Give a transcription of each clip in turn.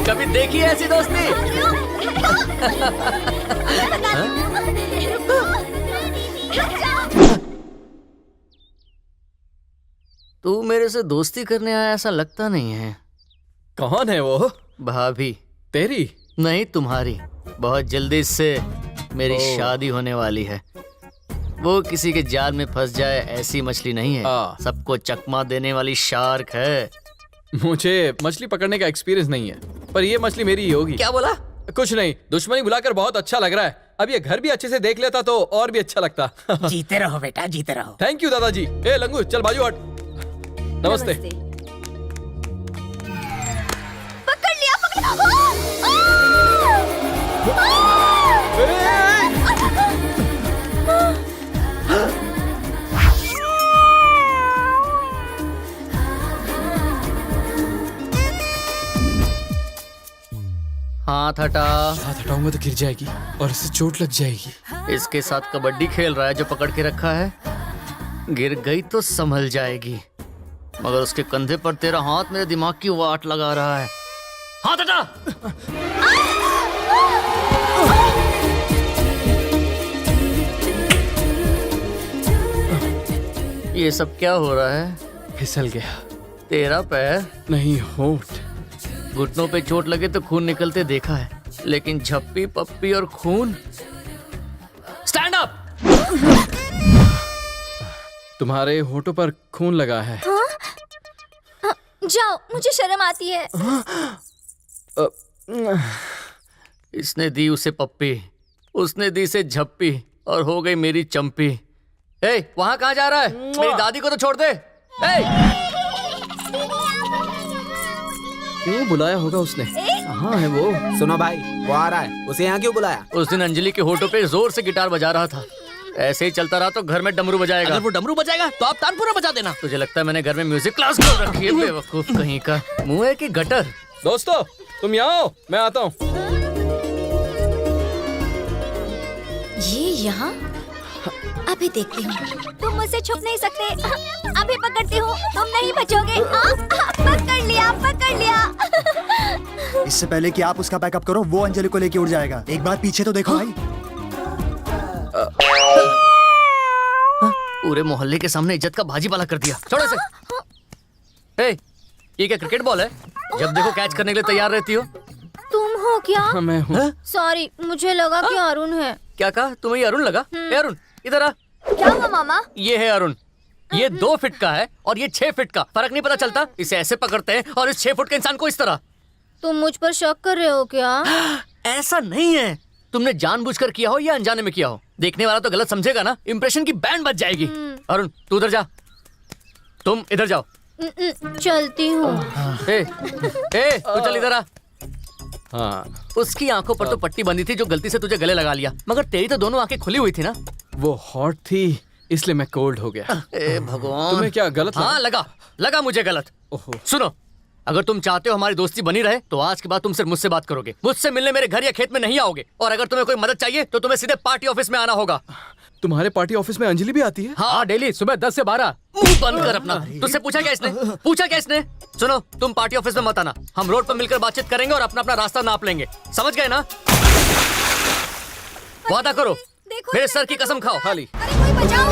कभी देखी है ऐसी दोस्ती? तू मेरे से दोस्ती करने आया ऐसा लगता नहीं है। कौन है वो? भाभी। तेरी? नहीं, तुम्हारी। बहुत जल्दी इससे मेरी शादी होने वाली है। वो किसी के जाल में फंस जाए ऐसी मछली नहीं है, सबको चकमा देने वाली शार्क है। मुझे मछली पकड़ने का एक्सपीरियंस नहीं है, पर ये मछली मेरी ही होगी। क्या बोला? कुछ नहीं, दुश्मनी बुलाकर बहुत अच्छा लग रहा है। अब ये घर भी अच्छे से देख लेता तो और भी अच्छा लगता। जीते रहो बेटा, जीते रहो। थैंक यू दादाजी। ए लंगू, चल बाजू हट। नमस्ते। पकड़ लिया, पकड़। हाथ हटा। हाथ हटाऊंगा तो गिर जाएगी और इससे चोट लग जाएगी। इसके साथ कबड्डी खेल रहा है जो पकड़ के रखा है। गिर गई तो संभल जाएगी, मगर उसके कंधे पर तेरा हाथ मेरे दिमाग की वाट लगा रहा है। हाथ हटा। ये सब क्या हो रहा है? फिसल गया। तेरा पैर नहीं, होंठ। घुटनों पे चोट लगे तो खून निकलते देखा है, लेकिन झप्पी पप्पी और खून। Stand up. तुम्हारे होठों पर खून लगा है। जाओ, मुझे शर्म आती है। इसने दी उसे पप्पी, उसने दी से झप्पी और हो गई मेरी चंपी। ए, वहां कहाँ जा रहा है? मेरी दादी को तो छोड़ दे। क्यों बुलाया होगा उसने? कहाँ है वो? सुनो भाई, वो आ रहा है। उसे यहाँ क्यों बुलाया? उस दिन अंजलि के होठों पे जोर से गिटार बजा रहा था। ऐसे ही चलता रहा तो घर में डमरू बजाएगा। अगर वो डमरू बजाएगा तो आप तानपुरा बजा देना। तुझे लगता है मैंने घर में म्यूजिक क्लास खोल रखी है? बेवकूफ कहीं का। मुंह है कि गटर? दोस्तों, तुम यहाँ आओ, मैं आता हूँ। ये यहाँ? अभी देखती हूँ। तुम मुझसे छुप नहीं सकते। अभी पकड़ती हूँ, तुम नहीं बचोगे। पकड़ लिया, पकड़ लिया। इससे पहले कि आप उसका बैकअप करो, वो अंजलि को लेके उड़ जाएगा। एक बार पीछे तो देखो भाई। पूरे मोहल्ले के सामने इज्जत का भाजी पाला कर दिया। छोड़ो इसे। ये क्या क्रिकेट बॉल है? जब देखो कैच करने के लिए तैयार रहती हो। तुम हो क्या? हाँ, मैं हूँ। सॉरी, मुझे लगा कि अरुण है। क्या कहा? तुम्हें ये अरुण लगा? अरुण इधर आ। क्या हुआ मामा? ये है अरुण। ये 2 फीट का है और ये 6 फीट का। फर्क नहीं पता चलता? इसे ऐसे पकड़ते हैं और इस 6 फुट के इंसान को इस तरह। तुम मुझ पर शक कर रहे हो क्या? ऐसा नहीं है। तुमने जानबूझकर किया हो या अनजाने में किया हो, देखने वाला तो गलत समझेगा ना। इंप्रेशन की बैंड बज जाएगी। अरुण, तू उधर जा। तुम इधर जाओ। चलती हूँ। तू चल इधर आ। हाँ। उसकी आंखों पर तो पट्टी बंधी थी जो गलती से तुझे गले लगा लिया, मगर तेरी तो दोनों आंखें खुली हुई थी ना। वो हॉट थी, इसलिए मैं कोल्ड हो गया। ए भगवान, तुम्हें क्या गलत लगा? हाँ लगा मुझे गलत। ओहो। सुनो, अगर तुम चाहते हो हमारी दोस्ती बनी रहे तो आज के बाद तुम सिर्फ मुझसे बात करोगे। मुझसे मिलने मेरे घर या खेत में नहीं आओगे। और अगर तुम्हें कोई मदद चाहिए तो तुम्हें सीधे पार्टी ऑफिस में आना होगा। तुम्हारे पार्टी ऑफिस में अंजलि भी आती है? हाँ, डेली सुबह 10 से 12। मुंह बंद कर अपना। तुझसे पूछा क्या इसने? सुनो, तुम पार्टी ऑफिस में मत आना। हम रोड पर मिलकर बातचीत करेंगे और अपना अपना रास्ता नाप लेंगे। समझ गए ना? वादा करो, मेरे सर की कसम खाओ। खाली। अरे कोई बचाओ!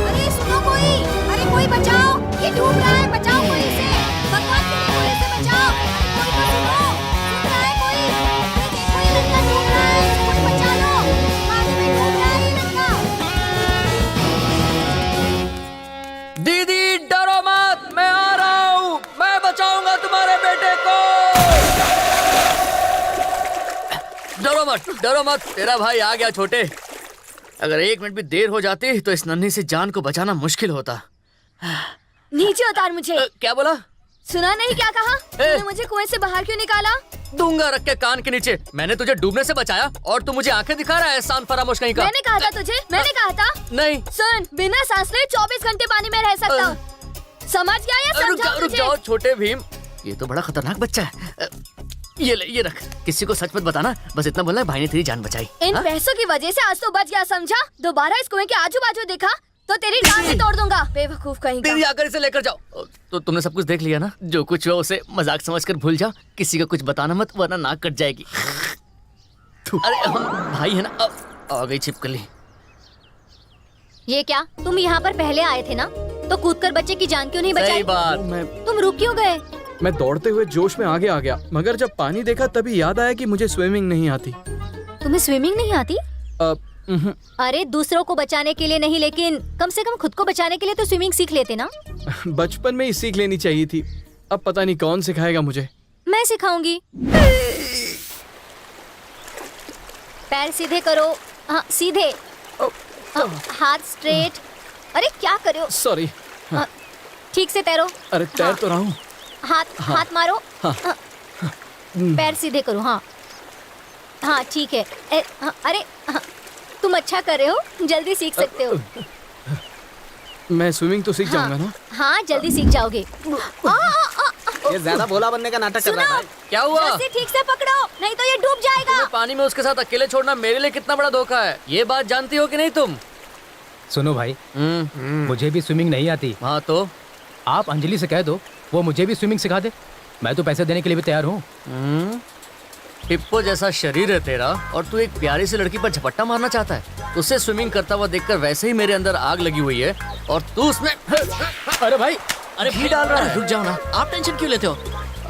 अरे सुनो कोई! अरे कोई बचाओ! ये डूब रहा है, बचाओ कोई इसे! भगवान के लिए कोई इसे बचाओ! कोई तो सुनो! सुन रहा है कोई? अरे देखो ये लड़का डूब रहा है, इसे कोई बचा लो! पानी में डूब रहा है ये लड़का! दीदी डरो मत, मैं आ रहा हूँ। मैं बचाऊंगा तुम्हारे बेटे को। डरो मत, तेरा भाई आ गया। छोटे, अगर 1 मिनट भी देर हो जाती तो इस नन्ही से जान को बचाना मुश्किल होता। नीचे उतार मुझे। क्या बोला? सुना नहीं क्या कहा? तूने मुझे कुएं से बाहर क्यों निकाला? दूंगा रख के कान के नीचे। मैंने तुझे डूबने से बचाया और तू मुझे आंखें दिखा रहा है एहसान फरामोश कहीं का। मैंने कहा था तुझे, मैंने कहा था। नहीं सुन, बिना सांस ले 24 घंटे पानी में रह सकता हूँ। समझ गया या समझा? रुक जाओ छोटे भीम, ये तो बड़ा खतरनाक बच्चा है। ये ले, ये रख। किसी को सच मत बताना, बस इतना बोलना है भाई ने तेरी जान बचाई। इन पैसों की वजह से आज तो बच गया, समझा? दोबारा इस कुएं के आजू बाजू देखा तो तेरी टांग भी तोड़ दूंगा, बेवकूफ कहीं का। दीदी आकर इसे लेकर जाओ। तो तुमने सब कुछ देख लिया ना? जो कुछ हुआ उसे मजाक समझकर भूल जाओ, किसी का कुछ बताना मत वरना नाक कट जाएगी। अरे हम भाई है ना। आ गई छिपकली। ये क्या, तुम यहाँ पर पहले आए थे ना, तो कूदकर बच्चे की जान क्यों नहीं सही बचाई? बात। तुम रुक क्यों गए? मैं दौड़ते हुए जोश में आगे आ गया, मगर जब पानी देखा तभी याद आया कि मुझे स्विमिंग नहीं आती। तुम्हें स्विमिंग नहीं आती? उहुं। अरे दूसरों को बचाने के लिए नहीं, लेकिन कम से कम खुद को बचाने के लिए तो स्विमिंग सीख लेते ना। बचपन में ही सीख लेनी चाहिए थी। अब पता नहीं कौन सिखाएगा मुझे। मैं सिखाऊंगी। पैर सीधे करो। हाँ सीधे। हाथ स्ट्रेट। अरे क्या कर रहे हो? सॉरी। ठीक से तैरो। अरे तैर तो रहा हूँ। हाथ मारो। पैर सीधे करो। हाँ हाँ ठीक है। अरे तुम अच्छा कर रहे हो, जल्दी सीख सकते हो। मैं स्विमिंग तो सीख जाऊंगा ना? हाँ जल्दी सीख जाओगे। ये ज्यादा भोला बनने का नाटक कर रहा है। क्या हुआ? रस्सी ठीक से पकड़ो, नहीं तो ये डूब जाएगा। तुम्हें पानी में उसके साथ अकेले छोड़ना मेरे लिए कितना बड़ा धोखा है, ये बात जानती हो कि नहीं तुम? सुनो भाई, मुझे भी स्विमिंग नहीं आती। हाँ तो आप अंजलि से कह दो वो मुझे भी स्विमिंग सिखा दे। मैं तो पैसे देने के लिए भी तैयार हूँ। हिप्पो जैसा शरीर है तेरा और तू एक प्यारी सी लड़की पर झपट्टा मारना चाहता है। उसे स्विमिंग करता हुआ देखकर वैसे ही मेरे अंदर आग लगी हुई है और तू उसमें अरे भाई, अरे घी डाल रहा है। रुक जाओ ना, आप टेंशन क्यों लेते हो?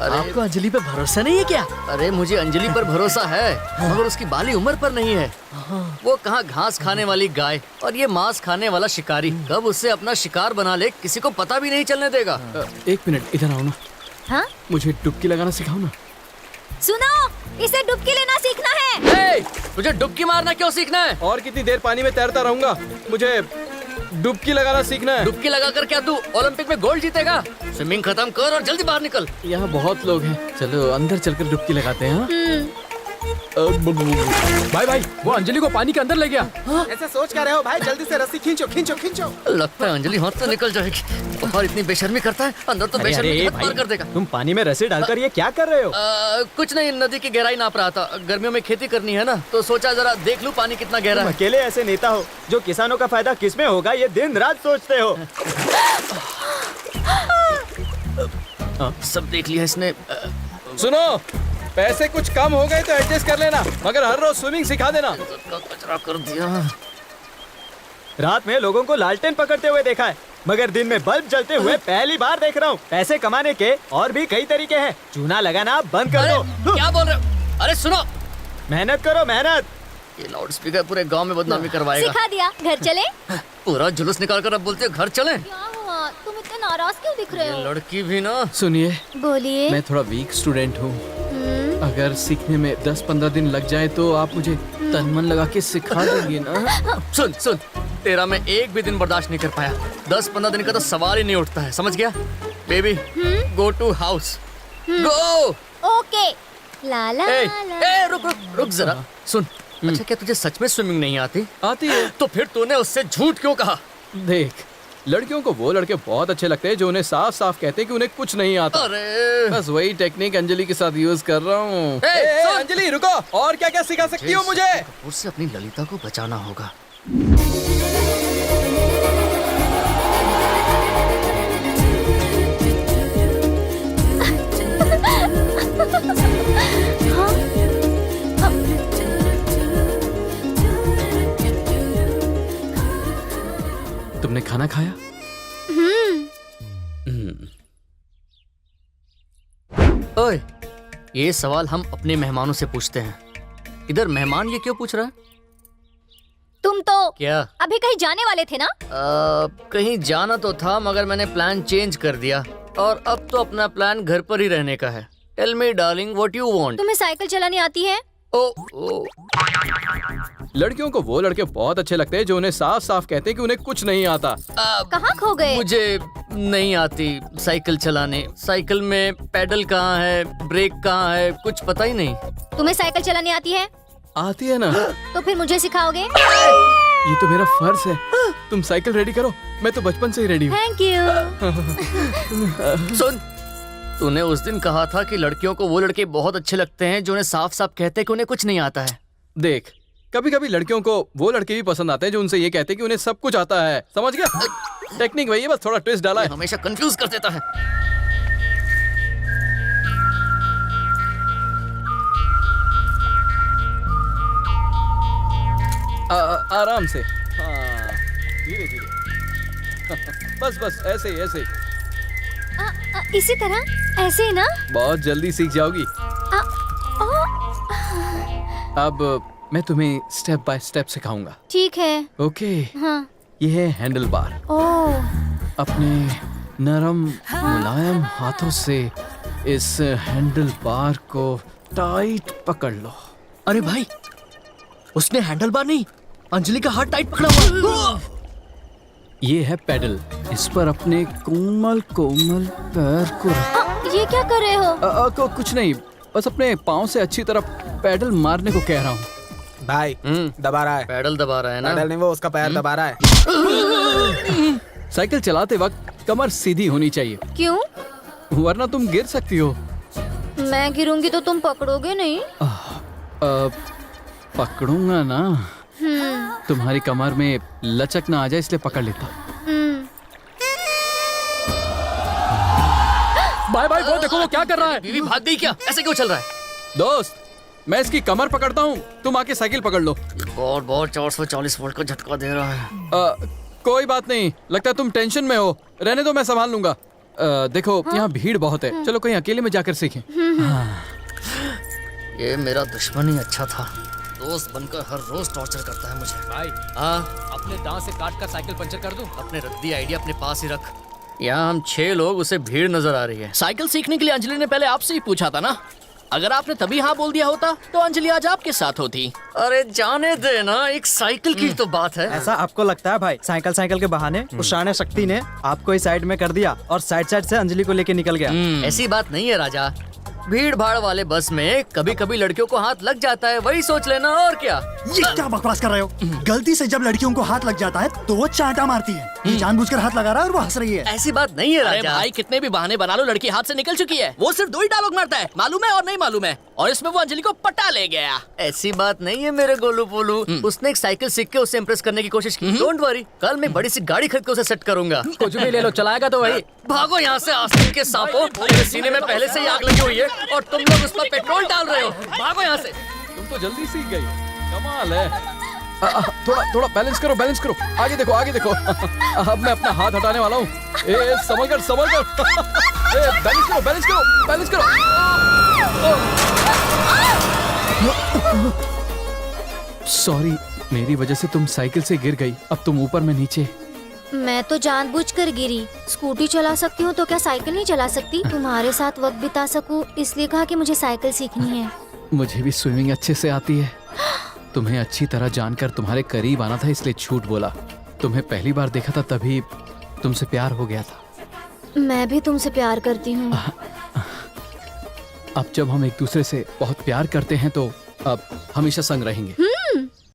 आपको अंजलि पे भरोसा नहीं है क्या? अरे मुझे अंजलि पर भरोसा है, मगर उसकी बाली उम्र पर नहीं है। वो कहाँ घास खाने वाली गाय और ये मांस खाने वाला शिकारी कब उससे अपना शिकार बना ले किसी को पता भी नहीं चलने देगा। एक मिनट इधर आओ ना। हाँ मुझे डुबकी लगाना सिखाओ ना। सुनो, इसे डुबकी लेना सीखना है। ए, तुझे डुबकी मारना क्यों सीखना है? और कितनी देर पानी में तैरता रहूंगा? मुझे डुबकी लगाना सीखना है। डुबकी लगाकर क्या तू ओलंपिक में गोल्ड जीतेगा? स्विमिंग खत्म कर और जल्दी बाहर निकल। यहाँ बहुत लोग हैं, चलो अंदर चलकर डुबकी लगाते हैं। भाई भाई, वो अंजलि को पानी के अंदर ले गया। ऐसे सोच कर रहे हो भाई? जल्दी से रस्सी खींचो खींचो खींचो। लगता है अंजलि हाथ तो निकल जाएगी। और इतनी बेशर्मी करता है, अंदर तो बेशर्मी की हद पार कर देगा। तुम पानी में रस्सी डालकर ये क्या कर रहे हो? कुछ नहीं, नदी की गहराई नाप रहा था। गर्मियों में खेती करनी है ना, तो सोचा जरा देख लूं पानी कितना गहरा है। अकेले ऐसे नेता हो जो किसानों का फायदा किसमें होगा ये दिन रात सोचते हो। सब देख लिया इसने। सुनो, पैसे कुछ कम हो गए तो एडजस्ट कर लेना, मगर हर रोज स्विमिंग सिखा देना। कचरा कर दिया। रात में लोगों को लालटेन पकड़ते हुए देखा है, मगर दिन में बल्ब जलते हुए पहली बार देख रहा हूँ। पैसे कमाने के और भी कई तरीके हैं, चूना लगाना बंद कर दो। क्या बोल रहे हो? अरे सुनो, मेहनत करो मेहनत। ये लाउड स्पीकर पूरे गांव में बदनामी करवाएगा। सिखा दिया, घर चले। पूरा जुलूस निकाल कर अब बोलते हो घर चले। क्या हुआ, तुम इतने नाराज क्यों दिख रहे ये हो? लड़की भी ना। सुनिए, बोलिए। मैं थोड़ा वीक स्टूडेंट हूँ। अगर सीखने में 10-15 दिन लग जाए तो आप मुझे तन मन लगा के सिखा देंगे ना? सुन सुन, तेरा मैं एक भी दिन बर्दाश्त नहीं कर पाया। 10-15 दिन का तो सवाल ही नहीं उठता है, समझ गया? Baby, go to house, go. Okay. ला ला ए, ला। ए, रुक रुक रुक जरा। सुन, अच्छा क्या तुझे सच में स्विमिंग नहीं आती? आती है। तो फिर तूने उससे झूठ क्यों कहा? देख, लड़कियों को वो लड़के बहुत अच्छे लगते हैं जो उन्हें साफ साफ कहते हैं कि उन्हें कुछ नहीं आता। अरे बस वही टेक्निक अंजलि के साथ यूज कर रहा हूँ। सुन। अंजलि रुको, और क्या क्या सिखा सकती हो मुझे? कपूर से अपनी ललिता को बचाना होगा। तुमने खाना खाया? ओए, ये सवाल हम अपने मेहमानों से पूछते हैं। इधर मेहमान ये क्यों पूछ रहा है? तुम तो क्या? अभी कहीं जाने वाले थे ना? कहीं जाना तो था, मगर मैंने प्लान चेंज कर दिया और अब तो अपना प्लान घर पर ही रहने का है। Tell me darling, what you want? तुम्हें साइकिल चलानी आती है? ओ, लड़कियों को वो लड़के बहुत अच्छे लगते हैं जो उन्हें साफ साफ कहते हैं कि उन्हें कुछ नहीं आता। कहाँ खो गए? मुझे नहीं आती साइकिल चलाने। साइकिल में पैडल कहाँ है, ब्रेक कहाँ है, कुछ पता ही नहीं। तुम्हें साइकिल चलानी आती है? आती है ना? तो फिर मुझे सिखाओगे? ये तो मेरा फर्ज है। तुम साइकिल रेडी करो, मैं तो बचपन से ही रेडी हूँ। Thank you. सुन, तूने उस दिन कहा था कि लड़कियों को वो लड़के बहुत अच्छे लगते हैं जो उन्हें साफ साफ कहते हैं कि उन्हें कुछ नहीं आता है। देख, कभी कभी लड़कियों को वो लड़के भी पसंद आते हैं जो उनसे ये कहते हैं कि उन्हें सब कुछ आता है, समझ गया? टेक्निक वही है, बस थोड़ा ट्विस्ट डाला है। हमेशा कंफ्यूज कर देता है। आराम से, हाँ, धीरे धीरे। बस बस ऐसे ही, ऐसे ही। इसी तरह, ऐसे ही ना? बहुत जल्दी सीख जाओगी। अब मैं तुम्हें स्टेप बाय स्टेप सिखाऊंगा। ठीक है। ओके। हाँ। ये है हैंडल बार। ओह, अपने नरम मुलायम हाथों से इस हैंडल बार को टाइट पकड़ लो। अरे भाई, उसने हैंडल बार नहीं, अंजलि का हाथ टाइट पकड़ा हुआ। ये है पेडल। इस पर अपने कोमल कोमल पैर को रख। ये क्या कर रहे हो? कुछ नहीं, बस अपने पाँव से अच्छी तरह पेडल मारने को कह रहा हूँ। भाई दबा रहा है। पैडल दबा रहा है ना? पैडल नहीं, वो उसका पैर दबा रहा है। साइकिल चलाते वक्त कमर सीधी होनी चाहिए, क्यों? वरना तुम गिर सकती हो। मैं गिरूंगी तो तुम पकड़ोगे नहीं? पकड़ूंगा ना। तुम्हारी कमर में लचक ना आ जाए इसलिए पकड़ लेता। भाई भाई वो देखो वो क्या कर रहा है। बीवी भाग गई क्या? ऐसे क्यों चल रहा है? दोस्त, मैं इसकी कमर पकड़ता हूँ, तुम आके साइकिल पकड़ लो। बहुत बहुत 440 वोल्ट का झटका दे रहा है। कोई बात नहीं, लगता है तुम टेंशन में हो। रहने दो, मैं संभाल लूंगा। देखो यहाँ भीड़ बहुत है, चलो कहीं अकेले में जाकर सीखें। ये मेरा दुश्मन ही अच्छा था, दोस्त बनकर हर रोज टॉर्चर करता है मुझे। भाई हाँ, अपने दांत से काट कर साइकिल पंचर कर दूं? अपने रद्दी आइडिया अपने पास ही रख। यहाँ हम 6 लोग, उसे भीड़ नजर आ रही है। साइकिल सीखने के लिए अंजलि ने पहले आपसे ही पूछा था ना। अगर आपने तभी हाँ बोल दिया होता तो अंजलि आज आपके साथ होती। अरे जाने दे ना, एक साइकिल की तो बात है। ऐसा आपको लगता है भाई? साइकिल के बहाने उस शाने शक्ति ने आपको ही साइड में कर दिया और साइड से अंजलि को लेके निकल गया। ऐसी बात नहीं है राजा, भीड़ भाड़ वाले बस में कभी कभी लड़कियों को हाथ लग जाता है, वही सोच लेना और क्या। ये क्या बकवास कर रहे हो? गलती से जब लड़कियों को हाथ लग जाता है तो वो चांटा मारती है। ये जानबूझकर हाथ लगा रहा है और वो हंस रही है। ऐसी बात नहीं है अरे राजा। भाई, कितने भी बहाने बना लो, लड़की हाथ से निकल चुकी है। वो सिर्फ 2 ही डायलॉग मारता है, मालूम है और नहीं मालूम है, और इसमें वो अंजलि को पटा ले गया। ऐसी बात नहीं है मेरे गोलू पोलू, उसने एक साइकिल सीख के उसे इम्प्रेस करने की कोशिश की। डोंट वरी, कल मैं बड़ी सी गाड़ी खरीद के उसे सेट करूंगा। कुछ भी ले लो, चलाएगा तो वही। भागो यहाँ से आस्तीन के सांपों, मेरे सीने में पहले से ही आग लगी हुई है और तुम लोग उस पर पेट्रोल डाल रहे हो। भागो यहाँ से। तुम तो जल्दी सीख गई, कमाल है। थोड़ा बैलेंस करो, बैलेंस करो। आगे देखो, आगे देखो। अब मैं अपना हाथ हटाने वाला हूँ। संभल कर, संभल कर। बैलेंस करो, बैलेंस करो, बैलेंस करो। सॉरी, मेरी वजह से तुम साइकिल से गिर गई। अब तुम ऊपर, मैं नीचे। मैं तो जानबूझकर गिरी। स्कूटी चला सकती हूँ तो क्या साइकिल नहीं चला सकती? तुम्हारे साथ वक्त बिता सकूं इसलिए कहा कि मुझे साइकिल सीखनी है। मुझे भी स्विमिंग अच्छे से आती है। तुम्हें अच्छी तरह जानकर तुम्हारे करीब आना था इसलिए झूठ बोला। तुम्हें पहली बार देखा था तभी तुमसे प्यार हो गया था। मैं भी तुमसे प्यार करती हूँ। अब जब हम एक दूसरे से बहुत प्यार करते हैं तो अब हमेशा संग रहेंगे।